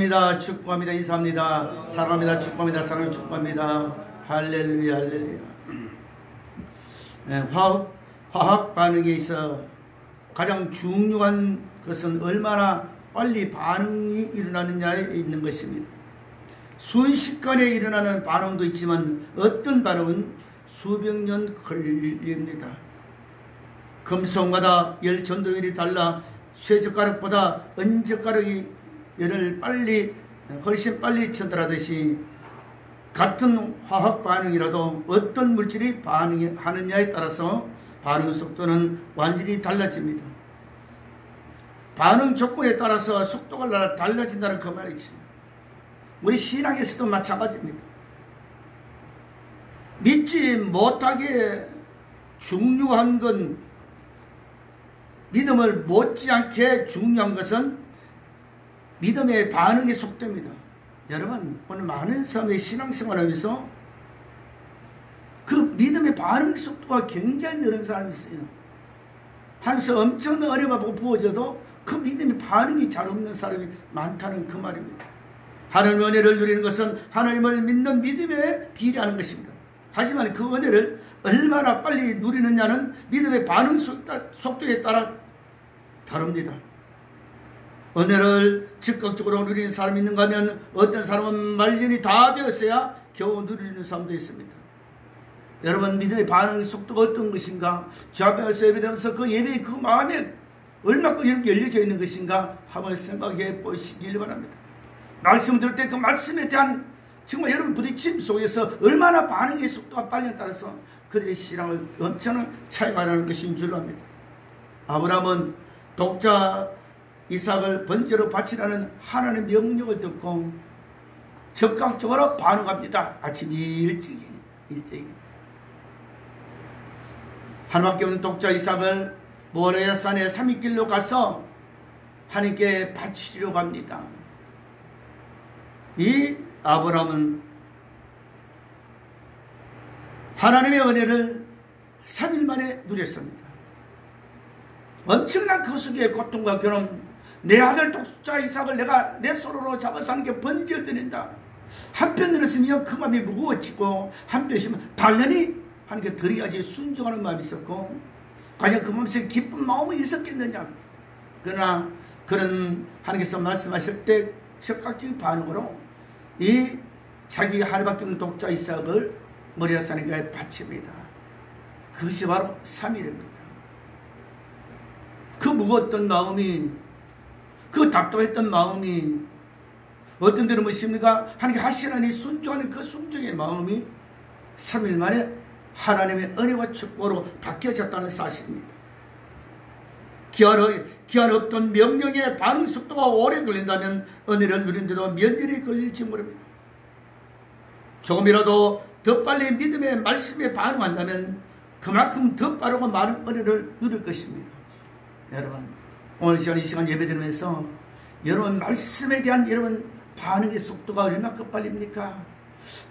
축복합니다. 인사합니다. 사랑합니다. 축복합니다. 사랑을 축복합니다. 할렐루야, 할렐루야. 화학 반응에 있어 가장 중요한 것은 얼마나 빨리 반응이 일어나느냐에 있는 것입니다. 순식간에 일어나는 반응도 있지만 어떤 반응은 수백 년 걸립니다. 금속마다 열 전도율이 달라 쇠젓가락보다 은젓가락이 열을 훨씬 빨리 전달하듯이 같은 화학 반응이라도 어떤 물질이 반응하느냐에 따라서 반응 속도는 완전히 달라집니다. 반응 조건에 따라서 속도가 달라진다는 그 말이지. 우리 신앙에서도 마찬가지입니다. 믿지 못하게 중요한 건, 믿음을 못지않게 중요한 것은 믿음의 반응의 속도입니다. 여러분, 오늘 많은 사람의 신앙생활하면서 그 믿음의 반응의 속도가 굉장히 느린 사람이 있어요. 하나님께서 엄청난 어려움을 부어줘도 그 믿음의 반응이 잘 없는 사람이 많다는 그 말입니다. 하나님의 은혜를 누리는 것은 하나님을 믿는 믿음에 비례하는 것입니다. 하지만 그 은혜를 얼마나 빨리 누리느냐는 믿음의 반응 속도에 따라 다릅니다. 은혜를 즉각적으로 누리는 사람이 있는가 하면 어떤 사람은 말년이 다 되었어야 겨우 누리는 사람도 있습니다. 여러분, 믿음의 반응의 속도가 어떤 것인가? 주 앞에서 예배드리면서 그 예배의 그 마음에 얼마큼 열려져 있는 것인가 한번 생각해 보시길 바랍니다. 말씀을 들을 때 그 말씀에 대한 정말 여러분 부딪힘 속에서 얼마나 반응의 속도가 빨리에 따라서 그들의 신앙을 엄청난 차이가 나는 것인 줄 압니다. 아브라함은 독자 이삭을 번제로 바치라는 하나님의 명령을 듣고 적극적으로 반응합니다. 아침 일찍이. 하나님께 없는 독자 이삭을 모리아 산에 3일길로 가서 하나님께 바치려고 합니다. 이 아브라함은 하나님의 은혜를 3일 만에 누렸습니다. 엄청난 그 속의 고통과 괴로움, 내 아들 독자 이삭을 내가 내 손으로 잡아서 하나님께 번제를 드린다. 한편으로는 그 마음이 무거워지고 한편이면 당연히 하나님께 드려야지 순종하는 마음이 있었고, 과연 그 마음속에 기쁜 마음이 있었겠느냐. 그러나 그런 하나님께서 말씀하실 때 적극적인 반응으로 이 자기 하나님밖에 없는 독자 이삭을 모리아 산에 바칩니다. 그것이 바로 3일입니다. 그 무거웠던 마음이, 그 답답했던 마음이 어떤 데는 무엇입니까? 하나님께 하시라니 순종하는 그 순종의 마음이 3일 만에 하나님의 은혜와 축복으로 바뀌어졌다는 사실입니다. 기한 없던 명령의 반응 속도가 오래 걸린다면 은혜를 누리는데도 몇 년이 걸릴지 모릅니다. 조금이라도 더 빨리 믿음의 말씀에 반응한다면 그만큼 더 빠르고 많은 은혜를 누릴 것입니다. 여러분, 오늘 이 시간 예배드리면서 여러분 말씀에 대한 여러분 반응의 속도가 얼마큼 빨립니까?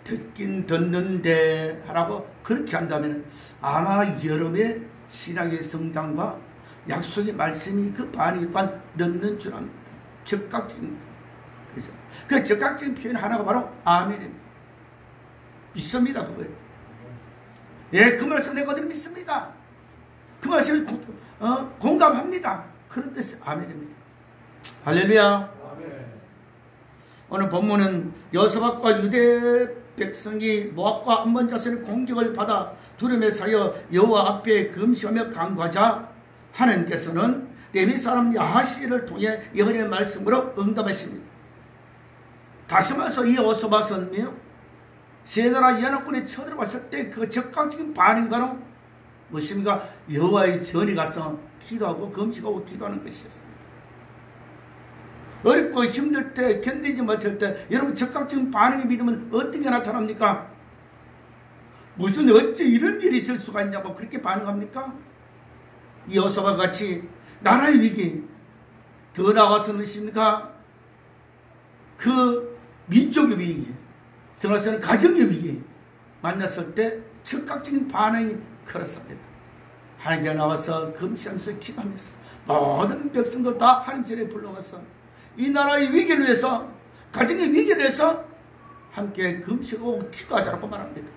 듣긴 듣는데 하라고 그렇게 한다면 아마 여러분의 신앙의 성장과 약속의 말씀이 그 반응이 늦는 줄 압니다. 적극적인, 그죠? 그 적극적인 표현 하나가 바로 아멘입니다. 믿습니다, 그거예요. 예, 그 말씀 내가 어디 믿습니다. 그 말씀을 공감합니다. 그런 뜻이 아멘입니다. 할렐루야. 아멘. 오늘 본문은 여호사밧과 유대 백성이 모압과 암몬 자손의 공격을 받아 두려움에 사여 여호와 앞에 금식하며 간구하자 하나님께서는 레위 사람 야하시를 통해 여호와의 말씀으로 응답하십니다. 다시 말해서 이 여호사밧은요, 세 나라 연합군이 쳐들어왔을 때 그 적극적인 반응이 바로 무엇입니까? 여호와의 전에 가서 기도하고 금식하고 기도하는 것이었습니다. 어렵고 힘들 때, 견디지 못할 때 여러분 적극적인 반응의 믿음은 어떻게 나타납니까? 무슨 어째 이런 일이 있을 수가 있냐고 그렇게 반응합니까? 이 여호사밧 같이 나라의 위기, 더 나아가서는 무엇입니까? 그 민족의 위기, 더 나아가서는 가정의 위기 만났을 때 적극적인 반응이 그렇습니다. 하나님께 나와서 금식하면서 기도하면서 모든 백성들 다 하나님 전에 불러와서 이 나라의 위기를 위해서 가정의 위기를 해서 함께 금식하고 기도하자고 말합니다.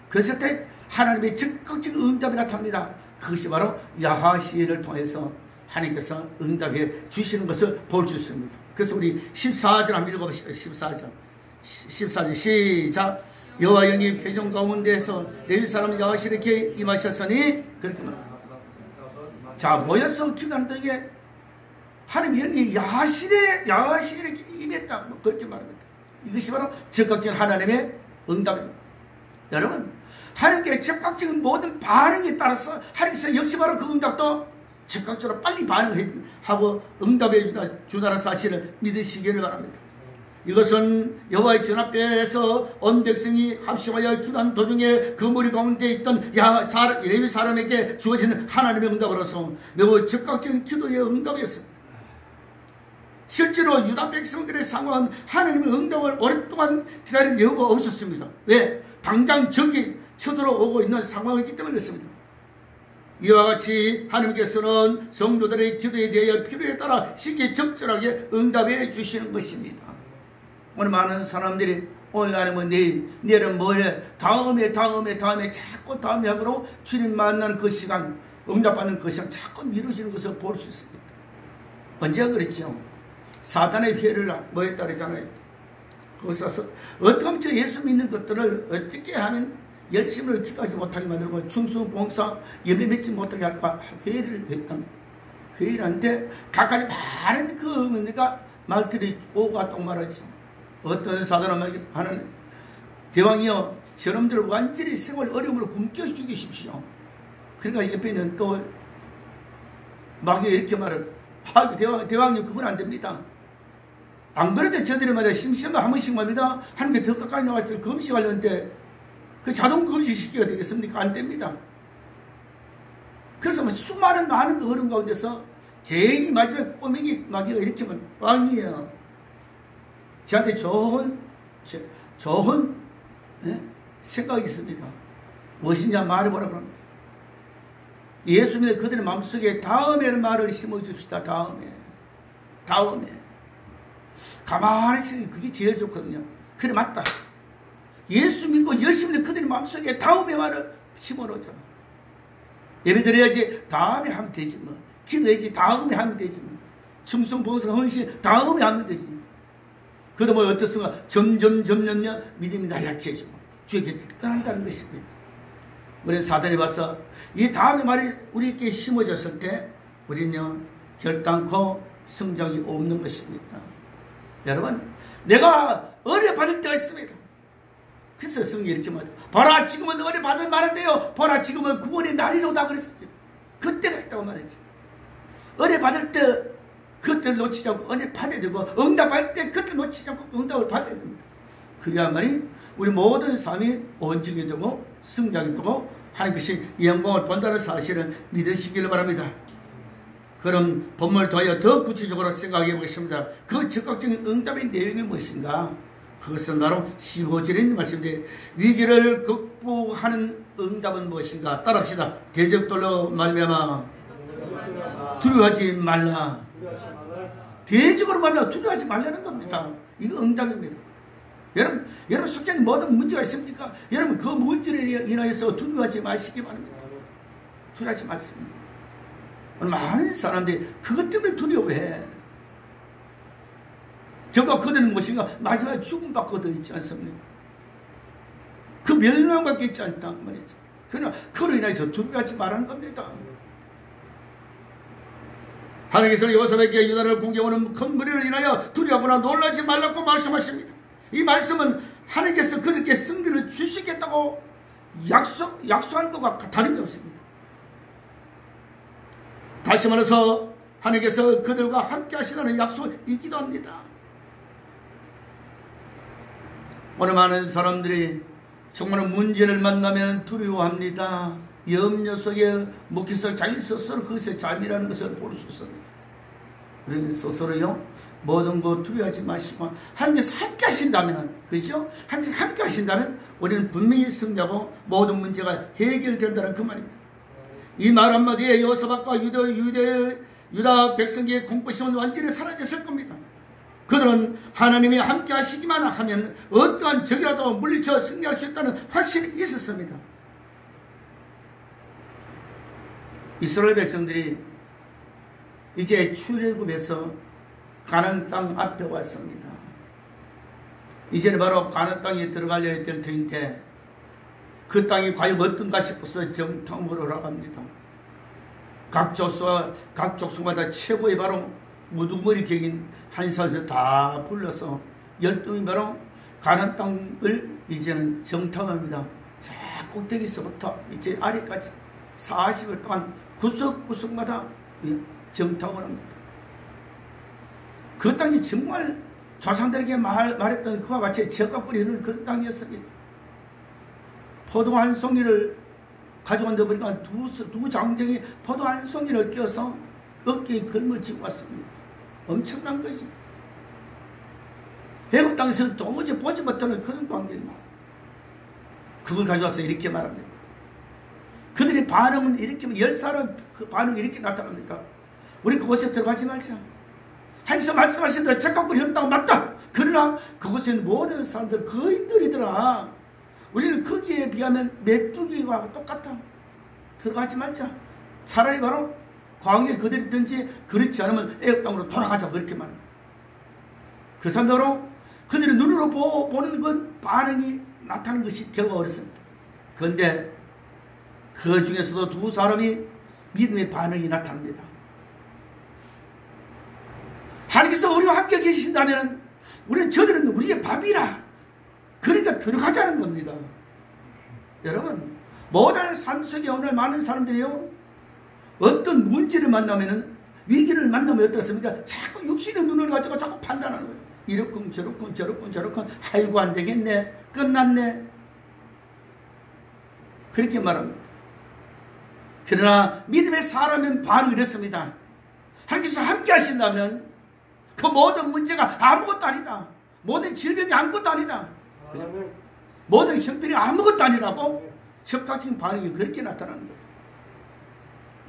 그랬을 때 하나님의 적극적인 응답이 나타납니다. 그것이 바로 야하시엘을 통해서 하나님께서 응답해 주시는 것을 볼 수 있습니다. 그래서 우리 14절 한번 읽어봅시다. 14절 시작. 여호와 영이 회중 가운데에서 레위 사람 야하시엘에게 임하셨으니 그렇게 말합니다. 자, 모여서 기도하는 중에 하나님 영이 야하시엘에게 임했다, 그렇게 말합니다. 이것이 바로 적극적인 하나님의 응답입니다. 여러분, 하나님께 적극적인 모든 반응에 따라서 하나님께서 역시 바로 그 응답도 적극적으로 빨리 반응하고 응답해 주다는 사실을 믿으시기를 바랍니다. 이것은 여호와의 전 앞에서 온 백성이 합심하여 기도한 도중에 그 무리 가운데 있던 레위 사람에게 주어지는 하나님의 응답으로서 매우 적극적인 기도의 응답이었습니다. 실제로 유다 백성들의 상황은 하나님의 응답을 오랫동안 기다릴 여유가 없었습니다. 왜? 당장 적이 쳐들어오고 있는 상황이기 때문에 그렇습니다. 이와 같이 하나님께서는 성도들의 기도에 대하여 필요에 따라 시기적절하게 응답해 주시는 것입니다. 오늘 많은 사람들이 오늘 아니면 내일은 뭐해, 다음에 자꾸 다음에 하고 주님 만나는 그 시간, 응답받는 그 시간 자꾸 미루어지는 것을 볼 수 있습니다. 언제가 그랬죠? 사단의 피해를 뭐에 따르잖아요. 거기서 어떻게 하면 저 예수 믿는 것들을 어떻게 하면 열심히 기도하지 못하게 만들고 충성, 봉사, 예배 맺지 못하게 할까 회의를 했답니다. 회의를 하는데 각가지 많은 그 뭔가 말들이 오고 갔다고 말하죠. 어떤 사단은 하는 대왕이여 저놈들을 완전히 생활 어려움으로 굶겨 죽이십시오. 그러니까 옆에 있는 또 마귀가 이렇게 말을 대왕님 그건 안 됩니다. 안 그래도 저들이 말이야 심심하면 한 번씩 말입니다. 하나님께 더 가까이 나왔을 금식하려는데 그 자동 금식시키가 되겠습니까? 안 됩니다. 그래서 뭐 수많은 많은 어려움 가운데서 제일 마지막에 꼬맹이 마귀가 이렇게 말 왕이여 저한테 좋은 생각이 있습니다. 무엇이냐 말해보라 그럽니다. 예수 믿는 그들의 마음속에 다음에는 말을 심어줍시다. 다음에 가만히 있으니 그게 제일 좋거든요. 그래 맞다. 예수 믿고 열심히 그들의 마음속에 다음에 말을 심어놓잖아. 예배드려야지 다음에 하면 되지 뭐. 기도해야지 다음에 하면 되지 뭐. 충성 봉사 헌신 다음에 하면 되지. 그러다 뭐 어떻습니까? 점점 믿음이 나약해지고 주에게 떠난다는 것입니다. 우리 사단이 와서 이 다음에 말이 우리에게 심어졌을 때 우리는요 결단코 성장이 없는 것입니다. 여러분, 내가 은혜 받을 때가 있습니다. 그래서 성경이 이렇게 말해요. 보라 지금은 은혜 받을 만한데요. 보라 지금은 구원의 날이로다 그랬습니다. 그때가 있다고 말했죠. 은혜 받을 때 그때를 놓치지 않고 은혜 받아야 되고 응답할 때 그때 놓치지 않고 응답을 받아야 됩니다. 그래야만이 우리 모든 삶이 온전히 되고 성장이 되고 하나님께서 영광을 본다는 사실을 믿으시기를 바랍니다. 그럼 본문을 더하여 더 구체적으로 생각해 보겠습니다. 그 적극적인 응답의 내용이 무엇인가? 그것은 바로 15절에 있는 말씀인데 위기를 극복하는 응답은 무엇인가? 따라합시다. 대적들로 말미암아 두려워하지 말라. 대적으로 말라 두려워하지 말라는 겁니다. 이거 응답입니다. 여러분 속에 모든 문제가 있습니까? 여러분 그 문제를 인하여서 두려워하지 마시기 바랍니다. 두려워하지 마십니다. 많은 사람들이 그것 때문에 두려워해. 결국 그들은 무엇인가? 마지막에 죽음받고 더 있지 않습니까? 그 멸망밖에 있지 않다 말이죠. 그러나 그로 인해서 두려워하지 말라는 겁니다. 하나님께서는 여호사밧에게 유다를 공격하는 큰 무리를 인하여 두려워하거나 놀라지 말라고 말씀하십니다. 이 말씀은 하나님께서 그렇게 승리를 주시겠다고 약속한 것과 다름이 없습니다. 다시 말해서 하나님께서 그들과 함께 하시라는 약속이기도 합니다. 오늘 많은 사람들이 정말 문제를 만나면 두려워합니다. 염려 속에 묵혀서 자기 스스로 그것에 잠이라는 것을 볼 수 있습니다. 우리 스스로요 모든 거 두려워하지 마시고 하나님께서 함께 하신다면, 그렇죠? 하나님께서 함께 하신다면 우리는 분명히 승리하고 모든 문제가 해결된다는 그 말입니다. 이 말 한마디에 여호사밧과 유다 백성의 공포심은 완전히 사라졌을 겁니다. 그들은 하나님이 함께 하시기만 하면 어떠한 적이라도 물리쳐 승리할 수 있다는 확신이 있었습니다. 이스라엘 백성들이 이제 출애굽에서 가나안 땅 앞에 왔습니다. 이제는 바로 가나안 땅에 들어가려야 될 터인데 그 땅이 과연 어떤가 싶어서 정탐을 하러 갑니다. 각 족속마다 최고의 바로 무두머리 격인 한사를 다 불러서 12명이 바로 가나안 땅을 이제는 정탐합니다. 자, 꼭대기서부터 이제 아래까지 40일 동안 구석구석마다 정탐을 합니다. 그 땅이 정말 조상들에게 말했던 그와 같이 젖과 꿀이 흐르는 그런 땅이었습니다. 포도 한 송이를 가져간다 보니까 두 장정이 포도 한 송이를 껴서 어깨에 걸머쥐고 왔습니다. 엄청난 것입니다. 애굽 땅에서 도무지 보지 못하는 그런 광경입니다. 그걸 가져와서 이렇게 말합니다. 그들의 반응은 이렇게, 10사람 그 반응이 이렇게 나타납니다. 우리 그곳에 들어가지 말자. 하나님께서 말씀하신 대로 젖과 꿀이 흐르는 땅은 맞다. 그러나 그곳에는 모든 사람들 거인들이더라. 우리는 거기에 비하면 메뚜기와 똑같다. 들어가지 말자. 차라리 바로 광야에 그들이 있든지 그렇지 않으면 애굽 땅으로 돌아가자. 그렇게 말합니다. 그 사람들로 그들이 눈으로 보는 건 반응이 나타나는 것이 결과 어렵습니다. 그런데 그 중에서도 두 사람이 믿음의 반응이 나타납니다. 하나님께서 우리와 함께 계신다면 우리는 저들은 우리의 밥이라. 그러니까 들어가자는 겁니다. 여러분, 모든 삶 속에 오늘 많은 사람들이요, 어떤 문제를 만나면은, 위기를 만나면 어떻습니까? 자꾸 육신의 눈을 가지고 자꾸 판단하는 거예요. 이렇군 저렇군 저렇군 저렇군. 아이고 안 되겠네. 끝났네. 그렇게 말합니다. 그러나 믿음의 사람은 반응을 이렇습니다. 하나님께서 함께 하신다면 그 모든 문제가 아무것도 아니다. 모든 질병이 아무것도 아니다. 모든 형편이 아무것도 아니라고 즉각적인 반응이 그렇게 나타나는 거예요.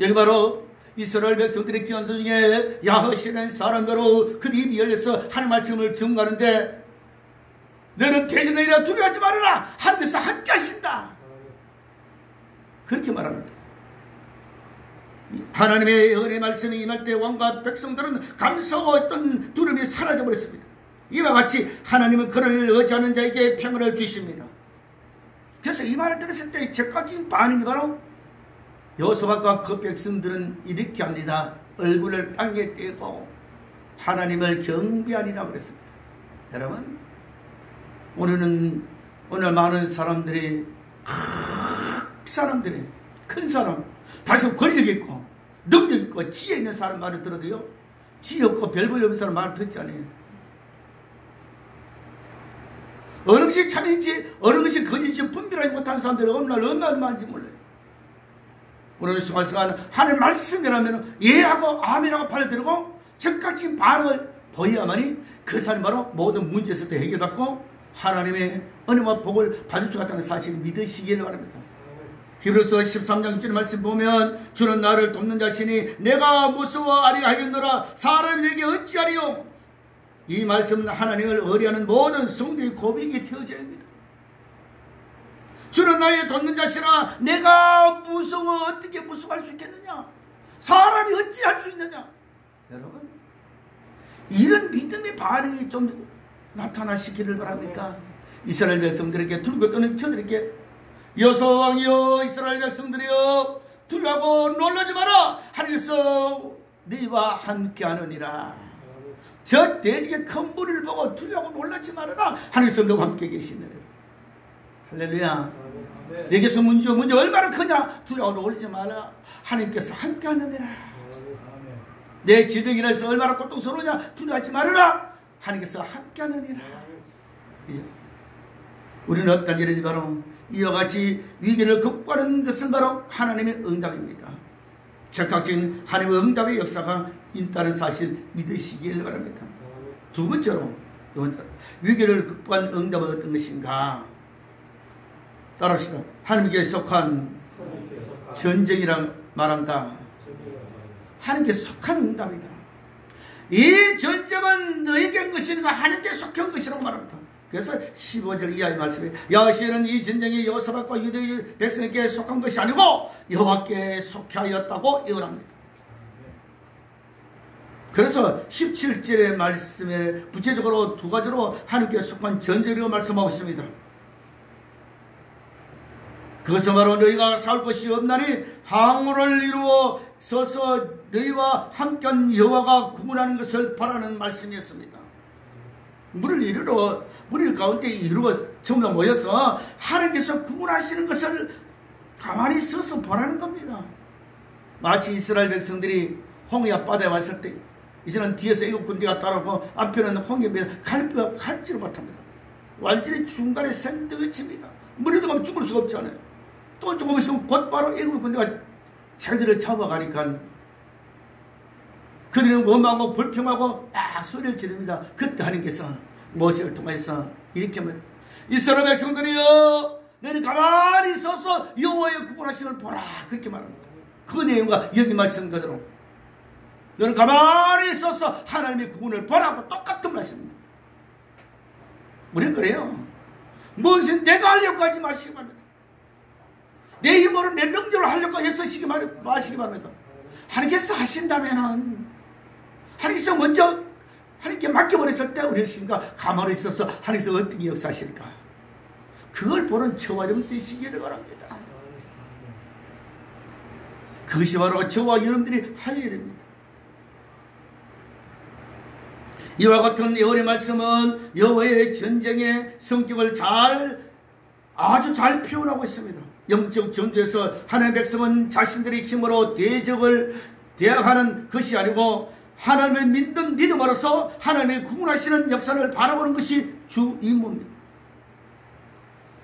여기 바로 이스라엘 백성들의 기한 중에 야허시라는 사람들로 그 입이 열려서 하나님 말씀을 증거하는데 너는 대전이라 두려워하지 말아라. 하나님께서 함께 하신다. 그렇게 말합니다. 하나님의 은혜 말씀이 임할 때 왕과 백성들은 감사와 어떤 두려움이 사라져버렸습니다. 이와 같이 하나님은 그를 의지하는 자에게 평안을 주십니다. 그래서 이 말을 들었을 때 즉각적인 반응이 바로 여호수아과 그 백성들은 이렇게 합니다. 얼굴을 땅에 떼고 하나님을 경배하니라 그랬습니다. 여러분, 오늘 많은 사람들이 큰 사람, 다시 권력 있고 능력 있고 지혜 있는 사람 말을 들어도요, 지혜 없고 별 볼 없는 사람 말을 듣지 않아요. 어느 것이 참인지 어느 것이 거짓인지 분별하지 못하는 사람들이 어느 날 얼마나 많은지 몰라요. 오늘 순간순간 하나님 말씀이라면 예하고 아멘하고 받아들이고 즉각적인 반응을 보여야만이 그 사람이 바로 모든 문제에서도 해결받고 하나님의 은혜와 복을 받을 수 있다는 사실을 믿으시기를 바랍니다. 히브리서 13장 6절 말씀 보면 주는 나를 돕는 자시니 내가 무서워하리라 하였노라. 사람이 내게 어찌하리요. 이 말씀은 하나님을 의뢰하는 모든 성도의 고백이 되어져야 합니다. 주는 나의 돕는 자시라. 내가 무서워. 어떻게 무서워할 수 있겠느냐. 사람이 어찌할 수 있느냐. 여러분, 이런 믿음의 반응이 좀 나타나시기를 바랍니다. 이스라엘 백성들에게 들고 떠는 저들에게 여호수아왕이여 이스라엘 백성들이여 두려워하고 놀라지 마라. 하나님께서 너희와 함께하느니라. 저 대적의 큰 불을 보고 두려워하고 놀라지 말아라. 하나님께서 너와 함께 계시느니라. 할렐루야. 내게서 문제 얼마나 크냐. 두려워하고 놀라지 마라. 하나님께서 함께하느니라. 내 질병이라 해서 얼마나 고통스러우냐. 두려워하지 말아라. 하나님께서 함께하느니라. 우리는 어떤 일인지 바로 이와 같이 위기를 극복하는 것은 바로 하나님의 응답입니다. 즉각적인 하나님의 응답의 역사가 있다는 사실 믿으시길 바랍니다. 두 번째로 위기를 극복한 응답은 어떤 것인가? 따라합시다. 하나님께 속한 전쟁이라 말한다. 하나님께 속한 응답이다. 이 전쟁은 너에게 한 것이니까 하나님께 속한 것이라고 말합니다. 그래서 15절 이하의 말씀에 여호와시는 이 전쟁이 여호사밧과 유대 백성에게 속한 것이 아니고 여호와께 속해 하였다고 예언합니다. 그래서 17절의 말씀에 구체적으로 두 가지로 하나님께 속한 전쟁이라고 말씀하고 있습니다. 그것은 바로 너희가 싸울 것이 없나니 항우를 이루어 서서 너희와 함께한 여호와가 구원하는 것을 바라는 말씀이었습니다. 무리 가운데 이루어 전부 다 모여서 하나님께서 구원하시는 것을 가만히 서서 보라는 겁니다. 마치 이스라엘 백성들이 홍해 앞바다에 왔을 때 이제는 뒤에서 애국 군대가 따라오고 앞에는 홍해에 갈지를 못합니다. 완전히 중간에 샌드위치입니다. 무리도 가면 죽을 수가 없잖아요. 또 조금 있으면 곧바로 애국 군대가 자기들을 잡아가니까 그들은 원망하고 불평하고 막 소리를 지릅니다. 그때 하나님께서 모세를 통해서 이렇게 합니다. 이스라엘 백성들이여 너희는 가만히 서서 여호와의 구원하심을 보라 그렇게 말합니다. 그 내용과 여기 말씀 그대로 너는 가만히 서서 하나님의 구원을 보라고 똑같은 말씀입니다. 우리는 그래요. 무엇은 내가 하려고 하지 마시기 바랍니다. 내 힘으로 내 능력을 하려고 애쓰시기 마시기 바랍니다. 하나님께서 하신다면은 하나님께서 먼저 하나님께 맡겨버렸을 때 우리 신가 가만히 있어서 하나님께서 어떻게 역사하실까 그걸 보는 저와 여러분 되시기를 바랍니다. 그것이 바로 저와 여러분들이 할 일입니다. 이와 같은 예언의 말씀은 여호와의 전쟁의 성격을 아주 잘 표현하고 있습니다. 영적 전투에서 하나님의 백성은 자신들의 힘으로 대적을 대항하는 것이 아니고 하나님을 믿는 믿음으로써 하나님의 구원하시는 역사를 바라보는 것이 주 임무입니다.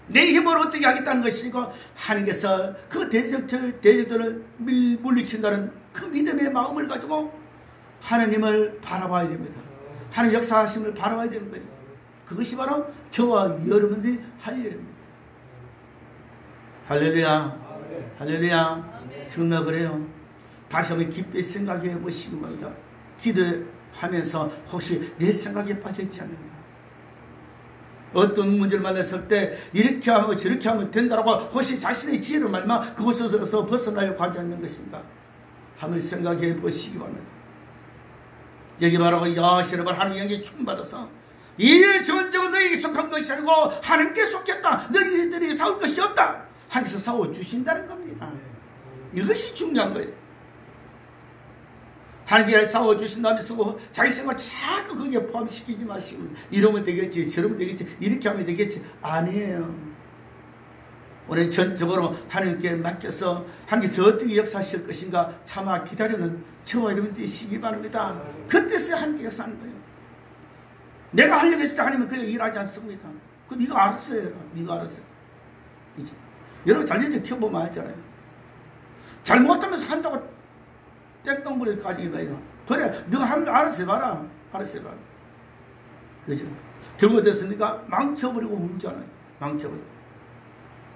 내 힘으로 어떻게 하겠다는 것이니까 하나님께서 그 대적들을 물리친다는 그 믿음의 마음을 가지고 하나님을 바라봐야 됩니다. 하나님 역사하심을 바라봐야 되는 거예요. 그것이 바로 저와 여러분들이 할 일입니다. 할렐루야. 할렐루야. 정말 그래요. 다시 한번 깊이 생각해 보시기 바랍니다. 기도하면서 혹시 내 생각에 빠져있지 않는가? 어떤 문제를 만났을 때 이렇게 하면 저렇게 하면 된다고 혹시 자신의 지혜로 말마 그것에서 벗어나려고 하지 않는 것인가? 한번 생각해 보시기 바랍니다. 여기 말하고 여호와시는 하나님에게 축복받아서 이 전쟁은 너희에게 속한 것이 아니고 하나님께 속했다. 너희들이 싸울 것이 없다. 하나님께서 싸워주신다는 겁니다. 이것이 중요한 거예요. 하나님께 싸워주신다면서 자기 생각 자꾸 거기에 포함시키지 마시고 이러면 되겠지 저러면 되겠지 이렇게 하면 되겠지 아니에요. 오늘 전적으로 하나님께 맡겨서 하나님께서 어떻게 역사하실 것인가 참아 기다리는 저와 여러분 되시기 바랍니다. 그때서 하나님께 역사하는 거예요. 내가 하려고 했을 때 하나님은 그냥 일하지 않습니다. 그 네가 알았어 해라. 네가 알았어. 그치? 여러분 잘못된 키워보면 알잖아요. 잘못하면서 한다고 땡덩부리 가지고 가요. 그래 너가 하면 알았어 해봐라. 알았어 해봐라. 그죠? 결국 됐으니까 망쳐버리고 울잖아요. 망쳐버리고.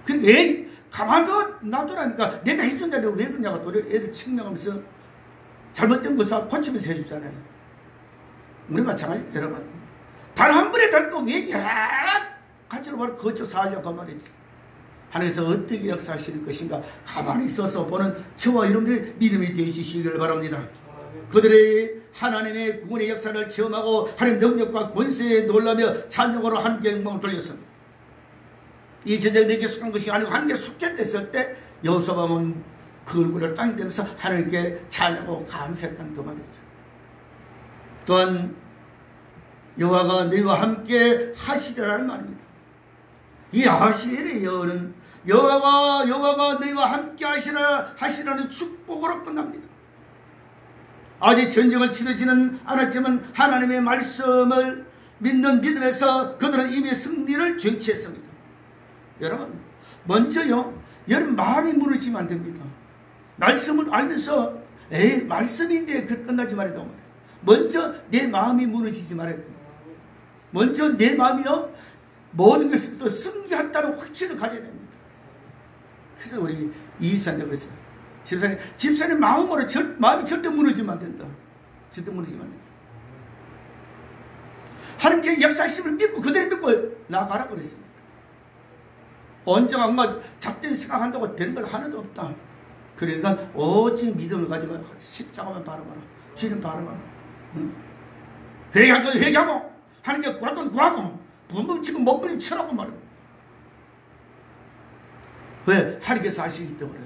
근데 가만히 놔두라니까 내가 해준다는데 왜 그러냐고 또 애를 측명하면서 잘못된 것을 고치면서 해주잖아요. 우리 마찬가지 여러분. 단 한 번에 될 거 왜 여러 가지로 바로 거쳐서 하려고 말했지. 하나님께서 어떻게 역사하시는 것인가 가만히 있어서 보는 저와 여러분들의 믿음이 되어주시길 바랍니다. 그들의 하나님의 구원의 역사를 체험하고 하나님 능력과 권세에 놀라며 찬양으로 하나님께 영광을 돌렸습니다. 이 전쟁이 내게 속한 것이 아니고 하나님께 속했을 때 여호사밧은 그 얼굴을 땅에 대면서 하나님께 찬양하고 감사했다는 그 말이죠. 또한 여호와가 너희와 함께 하시리라는 말입니다. 이 아하시엘의 예언은 여호와가 너희와 함께 하시라는 축복으로 끝납니다. 아직 전쟁을 치르지는 않았지만 하나님의 말씀을 믿는 믿음에서 그들은 이미 승리를 쟁취했습니다. 여러분 먼저요 여러분 마음이 무너지면 안 됩니다. 말씀을 알면서 말씀인데 그 끝나지 말아야 돼요. 먼저 내 마음이 무너지지 말아야 돼요. 먼저 내 마음이요 모든 것을 또 승리한다는 확신을 가져야 됩니다. 그래서 우리 이집사님 그랬어요. 집사님 마음이 절대 무너지면 안 된다. 절대 무너지면 안 된다. 하나님께 역사심을 믿고 그대로 믿고 나가라 그랬습니다. 언제가 뭔가 잡된 생각한다고 되는 것 하나도 없다. 그러니까 오직 믿음을 가지고 십자가만 바라봐라. 주님 바라봐라. 회개할 건 회개하고 하나님께 구할 건 구하고 범범치고 못버리면 치라고 말합니다. 왜? 하나님께서 하시기 때문에.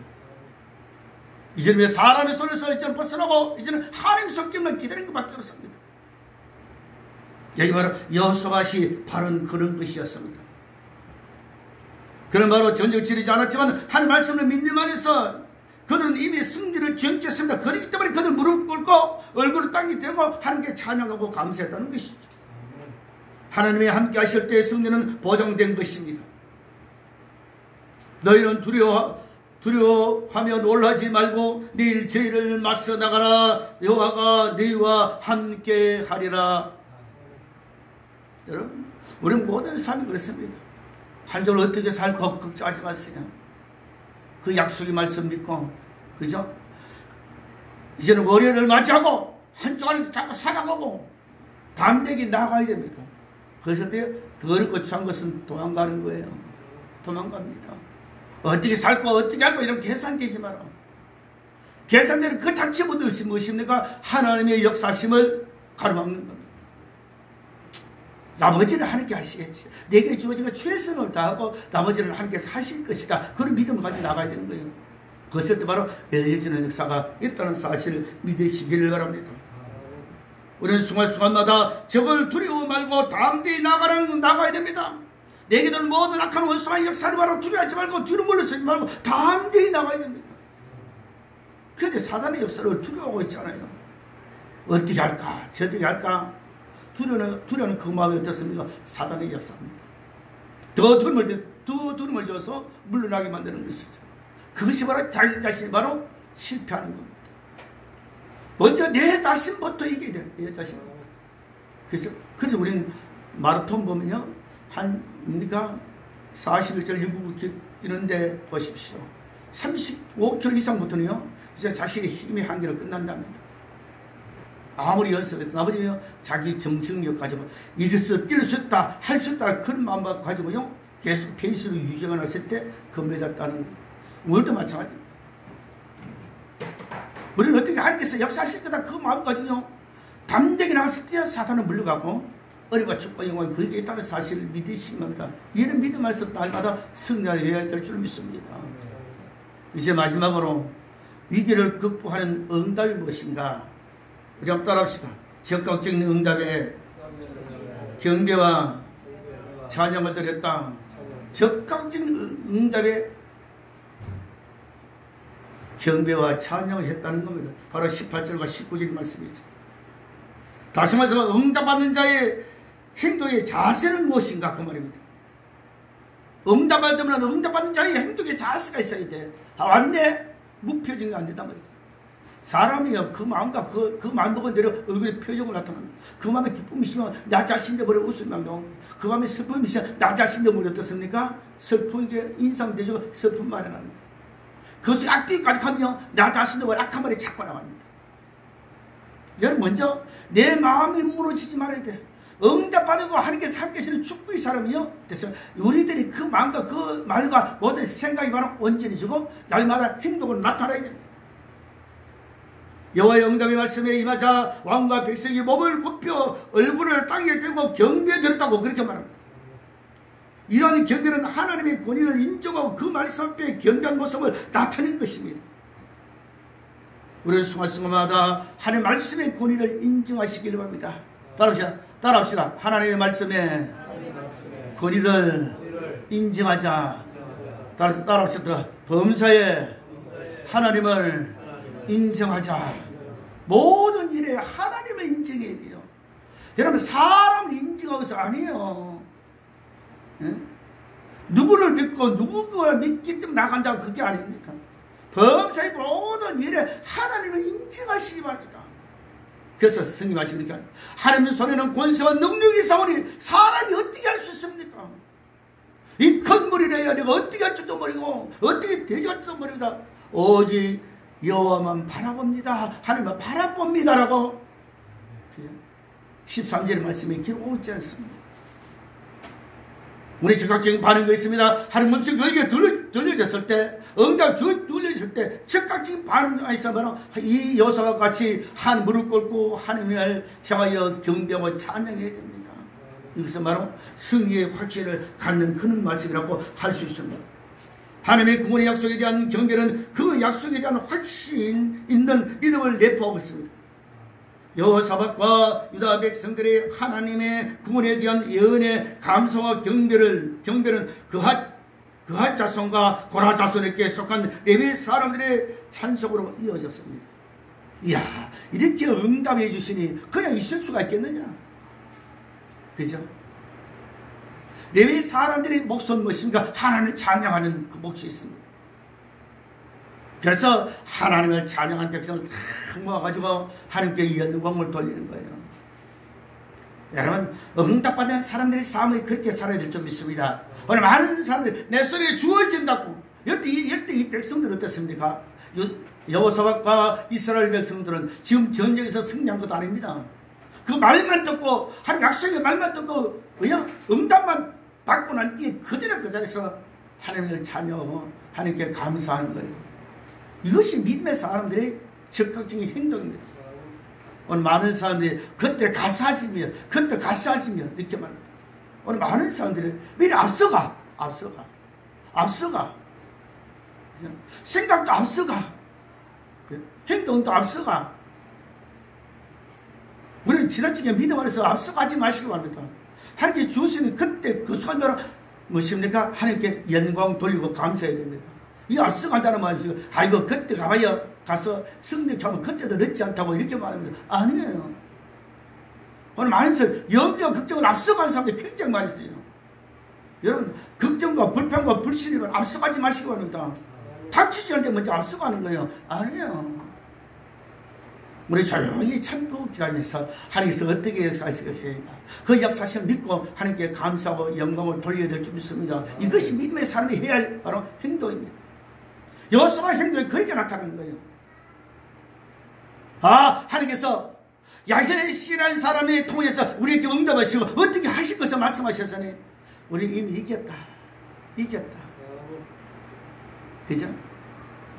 이제는 왜 사람의 손에서 이제는 벗어나고 이제는 하나님 손길만 기다리는 것밖에 없습니다. 여기 바로 여호수아시 바로 그런 것이었습니다. 그는 바로 전쟁을 치르지 않았지만 하나님 말씀을 믿는 안에서 그들은 이미 승리를 정치했습니다. 그렇기 때문에 그들은 무릎 꿇고 얼굴을 땅에 대고 하나님께 찬양하고 감사했다는 것이죠. 하나님이 함께 하실 때의 승리는 보장된 것입니다. 너희는 두려워하며 놀라지 말고 내일 죄를 맞서 나가라. 여호와가 너희와 함께 하리라. 여러분, 우리 모든 삶이 그렇습니다. 한 주를 어떻게 살고 걱정하지 마세요. 그 약속의 말씀 믿고, 그죠? 이제는 월요일을 맞이하고 한 주간을 자꾸 살아가고 담대하게 나가야 됩니다. 그래서 더 어렵고 추한 것은 도망가는 거예요. 도망갑니다. 어떻게 살고 어떻게 할고 이런 계산되지 마라. 계산되는 그 자체보다 무엇입니까? 하나님의 역사심을 가로막는 겁니다. 나머지는 하나님께 하시겠지. 내게 주어진 최선을 다하고 나머지는 하나님께서 하실 것이다. 그런 믿음을 가지고 나가야 되는 거예요. 그것을 때 바로 열려지는 역사가 있다는 사실을 믿으시기를 바랍니다. 우리는 순간순간마다 적을 두려워 말고 담대히 나가야 됩니다. 내게들 모든 악한 원수와의 역사를 바로 두려워하지 말고 뒤로 물러서지 말고 담대히 나가야 됩니다. 그런데 사단의 역사를 두려워하고 있잖아요. 어떻게 할까? 저떻게 할까? 두려워는 그 마음이 어떻습니까? 사단의 역사입니다. 더 두려움을 줘서 물러나게 만드는 것이죠. 그것이 바로 자기 자신이 바로 실패하는 겁니다. 먼저 내 자신부터 이겨야 돼요. 내 자신부터. 그래서 우리는 마라톤 보면요. 그러니까 41절 일부 뛰는데 보십시오. 35km 이상부터는요. 이제 자신의 힘의 한계로 끝난답니다. 아무리 연습해도 나머지는 자기 정신력 가지고 이래서 뛸 수 있다, 할 수 있다 그런 마음 가지고요. 계속 페이스를 유지가 났을 때 금메달따는 거예요. 오늘도 마찬가지입니다. 우리는 어떻게 하나님께서 역사하실 거다 그 마음 가지고요. 담대하게 나갔을 때 사탄은 물러가고 어려움과 축복과 영광이 그에게 있다는 사실을 믿으신 겁니다. 이런 믿음 안에서 날마다 승리해야 될 줄 믿습니다. 이제 마지막으로 위기를 극복하는 응답이 무엇인가? 우리 한번 따라합시다. 적극적인 응답에 경배와 찬양을 드렸다. 적극적인 응답에 경배와 찬양을 했다는 겁니다. 바로 18절과 19절 말씀이죠. 다시 말해서 응답받는 자의 행동의 자세는 무엇인가 그 말입니다. 응답받으면 응답받는 자의 행동의 자세가 있어야 돼. 왔네? 무표정이 안 된단 말이죠. 사람이요, 그 마음과 그 마음 먹은 대로 얼굴에 표정을 나타납니다. 그 마음에 기쁨이 있으면 나 자신도 모르게 웃음이 나오고, 그 마음에 슬픔이 있으면 나 자신도 모르게 어떻습니까? 슬픔이 인상되고 슬픔 마련하는 거예요. 그것이 악되게 가득하며 나 자신도 모르게 악한 말이 자꾸 나갑니다. 여러분, 먼저 내 마음이 무너지지 말아야 돼. 응답받고 하나님께서 함께 하시는 축복의 사람이요. 그래서 우리들이 그 마음과 그 말과 모든 생각이 바로 온전히 주고 날마다 행동으로 나타나야 됩니다. 여호와의 응답의 말씀에 임하자 왕과 백성이 몸을 굽혀 얼굴을 땅에 대고 경배에 드렸다고 그렇게 말합니다. 이러한 경배는 하나님의 권위를 인정하고 그 말씀 앞에 경배한 모습을 나타낸 것입니다. 우리는 순간순간마다 하나님의 말씀의 권위를 인정하시기를 바랍니다. 따라합시다. 하나님의 말씀에 권위를 인정하자. 따라합시다. 범사에 하나님을 인정하자. 모든 일에 하나님을 인정해야 돼요. 여러분, 사람을 인정하고 있어 아니에요. 예? 누구를 믿고 누구를 믿기 때문에 나간다 그게 아닙니다. 범사의 모든 일에 하나님을 인정하시기 바랍니다. 그래서 성경 말씀이니까 하나님의 손에는 권세와 능력이 있사오니 사람이 어떻게 할 수 있습니까? 이 큰 물이래야 내가 어떻게 할 줄도 모르고 어떻게 되지 할 줄도 모릅니다. 오직 여호와만 바라봅니다. 하나님만 바라봅니다라고 13절의 말씀에 기록하고 있지 않습니까? 우리 즉각적인 반응이 있습니다. 하나님 음성이 그에게 들려졌을 때, 응답 들려졌을 때 즉각적인 반응이 있으면 이 여사와 같이 한 무릎 꿇고 하나님을 향하여 경배하고 찬양해야 됩니다. 이것은 바로 승리의 확신을 갖는 그런 말씀이라고 할 수 있습니다. 하나님의 구원의 약속에 대한 경배는 그 약속에 대한 확신 있는 믿음을 내포하고 있습니다. 여호사밧과 유다 백성들의 하나님의 구원에 대한 예언의 감사와 경배는 그핫 자손과 고라 자손에게 속한 레위 사람들의 찬송으로 이어졌습니다. 이야, 이렇게 응답해 주시니 그냥 있을 수가 있겠느냐? 그죠? 레위 사람들의 몫은 무엇인가? 하나님을 찬양하는 그 몫이 있습니다. 그래서 하나님을 찬양한 백성을 다 모아가지고 하나님께 영광을 돌리는 거예요. 여러분, 응답받는 사람들의 삶이 그렇게 살아야 될 줄 믿습니다. 오늘 많은 사람들이 내 손에 주어진다고. 이럴 때 이 백성들은 어떻습니까? 여호사밧과 이스라엘 백성들은 지금 전쟁에서 승리한 것도 아닙니다. 그 말만 듣고, 하나님 약속의 말만 듣고 그냥 응답만 받고 난 뒤에 그대로 그 자리에서 하나님을 찬양하고 하나님께 감사하는 거예요. 이것이 믿음의 사람들의 적극적인 행동입니다. 오늘 많은 사람들이 그때 가사하시며 이렇게 말합니다. 오늘 많은 사람들이 왜 앞서가 생각도 앞서가 행동도 앞서가. 우리는 지나치게 믿음 안에서 앞서가지 마시기 바랍니다. 하나님께 주시는 그때 그 순간 무엇입니까? 하나님께 영광 돌리고 감사해야 됩니다. 이 앞서간다는 말이죠. 아이고 그때 가서 승리하면 그때도 늦지 않다고 이렇게 말합니다. 아니에요. 오늘 많은 사람 염려 걱정을 앞서간 사람들이 굉장히 많이 있어요. 여러분, 걱정과 불평과 불신이 앞서가지 마시기 바랍니다. 닥치지 않을 때 먼저 앞서가는 거예요. 아니에요. 우리 조용히 참고 기다리면서 하나님께서 어떻게 역사하실 것인가, 그 역사를 믿고 하나님께 감사하고 영광을 돌려야 될 줄 믿습니다. 이것이 믿음의 사람이 해야 할 바로 행동입니다. 여호수아의 행동이 그렇게 나타나는 거예요. 하나님께서 야훼시라는 사람을 통해서 우리에게 응답하시고 어떻게 하실 것을 말씀하셨으니 우리 이미 이겼다. 그죠?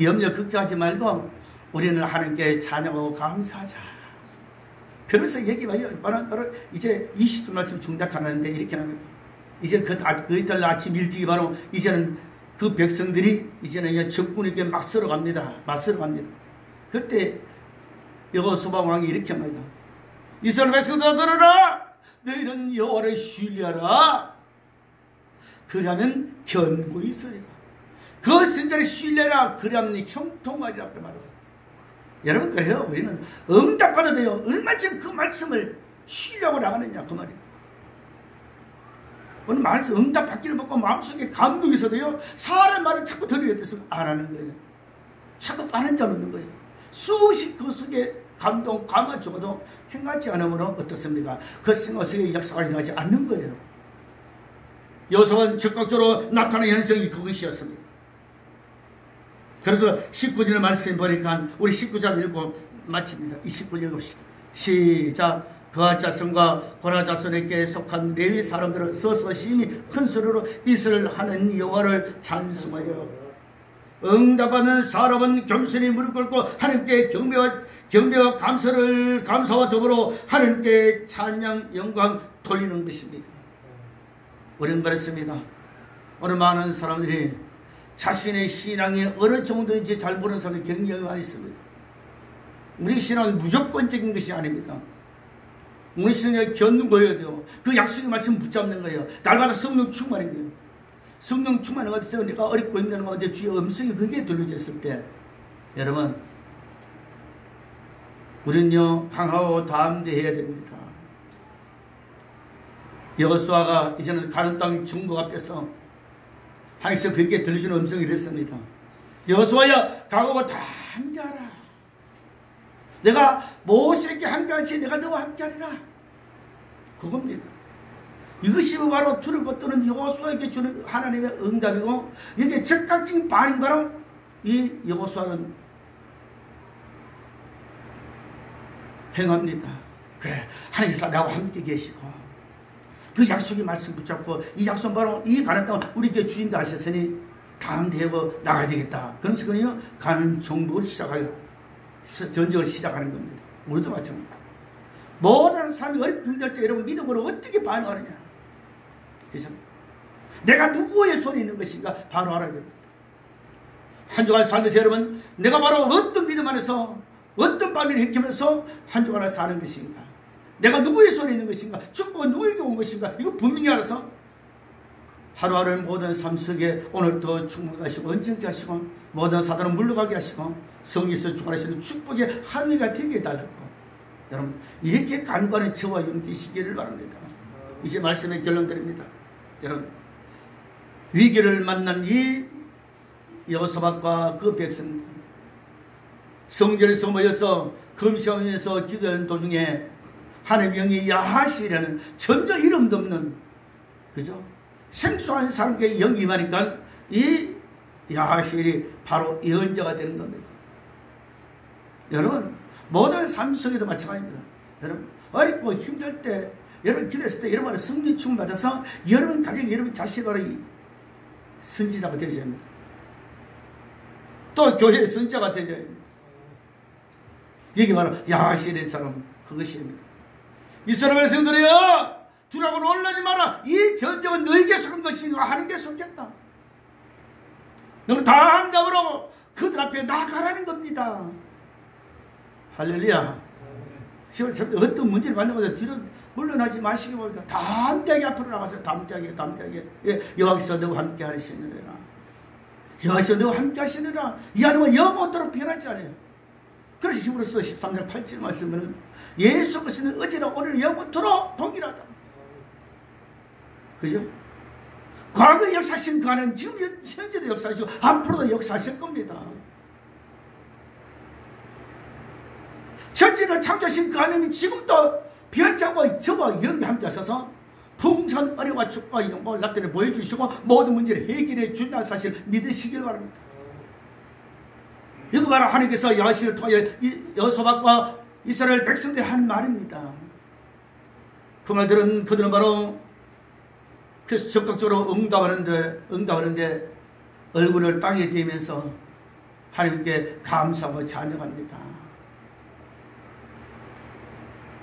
염려 걱정하지 말고 우리는 하나님께 찬양하고 감사하자. 그러면서 얘기해요. 바로 이제 20절 말씀 중단하는데 이렇게 합니다. 이제 그 이틀 아침 일찍이 바로 이제는 그 백성들이 이제는 적군에게 맞서러 갑니다. 그때 여호수아 왕이 이렇게 합니다. 이스라엘 백성들아 들으라. 너희는 여호와를 신뢰하라. 그러면 견고히 있으리라. 그 선자를 신뢰하라. 그러면 형통하리라. 그 말입니다. 여러분, 그래요. 우리는 응답받아도 돼요. 얼마쯤 그 말씀을 신뢰하고 나가느냐 그 말이에요. 오늘 말해서 응답 받기를 받고 마음속에 감동이 있어도요, 사람 말을 자꾸 들으려 해서 안 하는 거예요. 자꾸 까는 자 없는 거예요. 수없이 그 속에 감동, 감화 주어도 행하지 않으면 어떻습니까? 그 생각에 역사가 일어나지 않는 거예요. 여호수아는 적극적으로 나타난 현상이 그것이었습니다. 그래서 19절의 말씀 보니까 우리 19절 읽고 마칩니다. 이 19절 읽읍시다. 시작. 그핫 자손과 고라 자손에게 속한 레위 사람들은 서서 심히 큰 소리로 이슬을 하는 여호와를 찬송하여 응답하는 사람은 겸손히 무릎 꿇고 하나님께 경배와 감사와 더불어 하나님께 찬양 영광 돌리는 것입니다. 우리는 그렇습니다. 오늘 많은 사람들이 자신의 신앙이 어느 정도인지 잘 모르는 사람이 굉장히 많이 있습니다. 우리 신앙은 무조건적인 것이 아닙니다. 우리 신앙을 견고해야 돼요. 그 약속의 말씀 붙잡는 거예요. 날마다 성령 충만해야 돼요. 성령 충만한 것에서 내가 어렵고 힘든 가운데 주의 음성이 그게 들려졌을 때, 여러분, 우리는요 강하고 담대해야 됩니다. 여호수아가 이제는 가나안 땅 정복 앞에서 하나님께서 그에게 들려주는 음성이 이랬습니다. 여호수아야, 강하고 담대하라. 내가 모세에게 함께하지 내가 너와 함께하리라. 그겁니다. 이것이 바로 들을 것들은 여호수아에게 주는 하나님의 응답이고, 이게 즉각적인 반응이 바로 이 여호수아는 행합니다. 그래, 하나님께서 나와 함께 계시고 그 약속의 말씀 붙잡고 이 약속 바로 이 가는 땅을 우리에게 주신다 하셨으니 다음 대고 나가야 되겠다. 그러면서 그냥 가는 정복을 시작하여 전쟁을 시작하는 겁니다. 우리도 마찬가지입니다. 모든 사람이 어렵게 힘들 때 여러분 믿음으로 어떻게 반응하느냐. 그래서 내가 누구의 손에 있는 것인가 바로 알아야 됩니다. 한 주간 살면서 여러분 내가 바로 어떤 믿음 안에서 어떤 반응을 일으키면서 한 주간을 사는 것인가, 내가 누구의 손에 있는 것인가, 축복은 누구에게 온 것인가, 이거 분명히 알아서 하루하루의 모든 삶 속에 오늘도 충만하게 하시고 언증케 하시고 모든 사단을 물러가게 하시고 성령께서 주관하시는 축복의 하루가 되게 해달라고 여러분 이렇게 간과하는 저와 여러분 되시기를 바랍니다. 이제 말씀의 결론 드립니다. 여러분 위기를 만난 이 여호사밧과 그 백성들 성전에서 모여서 금식하면서 기도하는 도중에 하나님의 영이 야하시라는 전혀 이름도 없는 그죠? 생소한 사람에게 영이 임하니까 이 야하실이 바로 예언자가 되는 겁니다. 여러분 모든 삶 속에도 마찬가지입니다. 여러분 어렵고 힘들 때 여러분 기도했을 때 여러분의 성령 충만 받아서 여러분 가정 여러분 자신이 바로 선지자가 되셔야 합니다. 또 교회의 선지자가 되셔야 합니다. 여기 바로 야하실의 사람 그것입니다. 이스라엘 백성들이여 두려워 놀라지 마라. 이 전쟁은 너에게 속한 것이니까 하나님께 속겠다. 너는 담담으로 그들 앞에 나가라는 겁니다. 할렐루야. 어떤 문제를 만나보다 뒤로 물러나지 마시기 바랍니다. 담대하게 앞으로 나가서 담대하게 여호와께서 너와 함께 하시느니라. 여호와께서 너와 함께 하시느니라. 이 하나님은 영원토록 변하지 않아요. 그래서 히브리서 13장 8절 말씀은 예수 그리스도는 어제나 오늘 영원토록 동일하다. 그죠? 과거 역사하신 그 안은 지금 현재도 역사하시고 앞으로도 역사하실 겁니다. 전지를 창조하신 그 하나님이 지금도 변자와 저와 영이 함께 하셔서 풍선 어려와 축과 영광을 나타내 보여주시고 모든 문제를 해결해 준다는 사실을 믿으시길 바랍니다. 이거 바로 하나님께서 야하실을 통하여 여호사밧과 이스라엘 백성들이 한 말입니다. 그 말들은 그들은 바로 그래서 적극적으로 응답하는데 얼굴을 땅에 대면서 하나님께 감사하고 찬양합니다.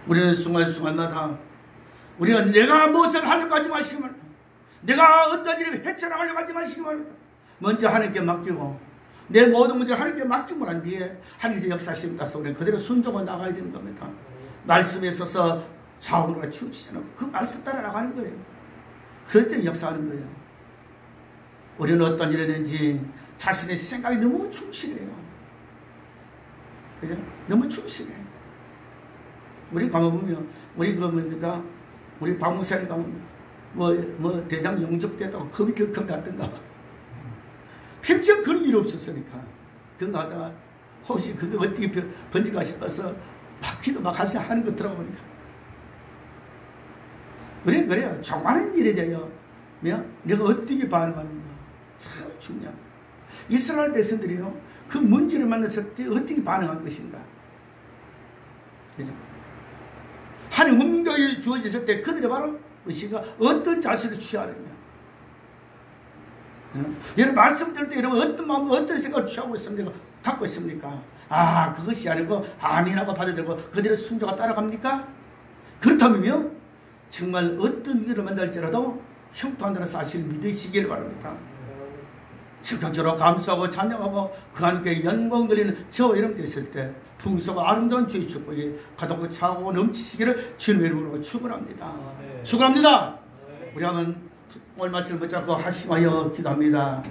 우리는 순간순간마다 우리가 내가 무엇을 하려고 하지 마시기 바랍니다. 내가 어떤 일을 헤쳐나가려고 하지 마시기 바랍니다. 먼저 하나님께 맡기고 내 모든 문제를 하나님께 맡기고 난 뒤에 하나님께서 역사하십니다. 그래서 우리는 그대로 순종하고 나가야 되는 겁니다. 말씀에 있어서 좌우가 치우치지 않고 그 말씀 따라 나가는 거예요. 그때 역사하는 거예요. 우리는 어떤 일이든지 자신의 생각이 너무 충실해요. 그죠? 너무 충실해. 우리 가만 보면, 우리 그 뭡니까? 우리 박목사님 가면, 대장 영접됐다고 겁이 격하게 났던가 봐. 평생 그런 일 없었으니까. 그거 하다가, 혹시 그거 어떻게 번질까 싶어서, 막 기도 막 하는 거 들어보니까. 우리는 그래요. 조그마한 일에 대하여 내가 어떻게 반응하는가 참 중요합니다. 이스라엘 백성들이요 그 문제를 만났을 때 어떻게 반응할 것인가. 그죠? 하나님 음성이 주어졌을 때 그들이 바로 것인가 어떤 자세를 취하느냐. 여러분 말씀 들을 때 여러분 어떤 마음 어떤 생각을 취하고 있습니까? 갖고 있습니까? 아 그것이 아니고 아멘하고 받아들고 그들의 순종가 따라갑니까? 그렇다면요 정말 어떤 위기를 만날지라도 형통한다는 사실을 믿으시길 바랍니다. 즉각적으로 감사하고 찬양하고 그 하나님께 영광 돌리는 저와 여러분 되실 때 풍성하고 아름다운 주의 축복이 가득 차고 넘치시기를 주님의 이름으로 축원합니다. 축원합니다. 우리 한번 오늘 말씀을 붙잡고 합심하여 기도합니다.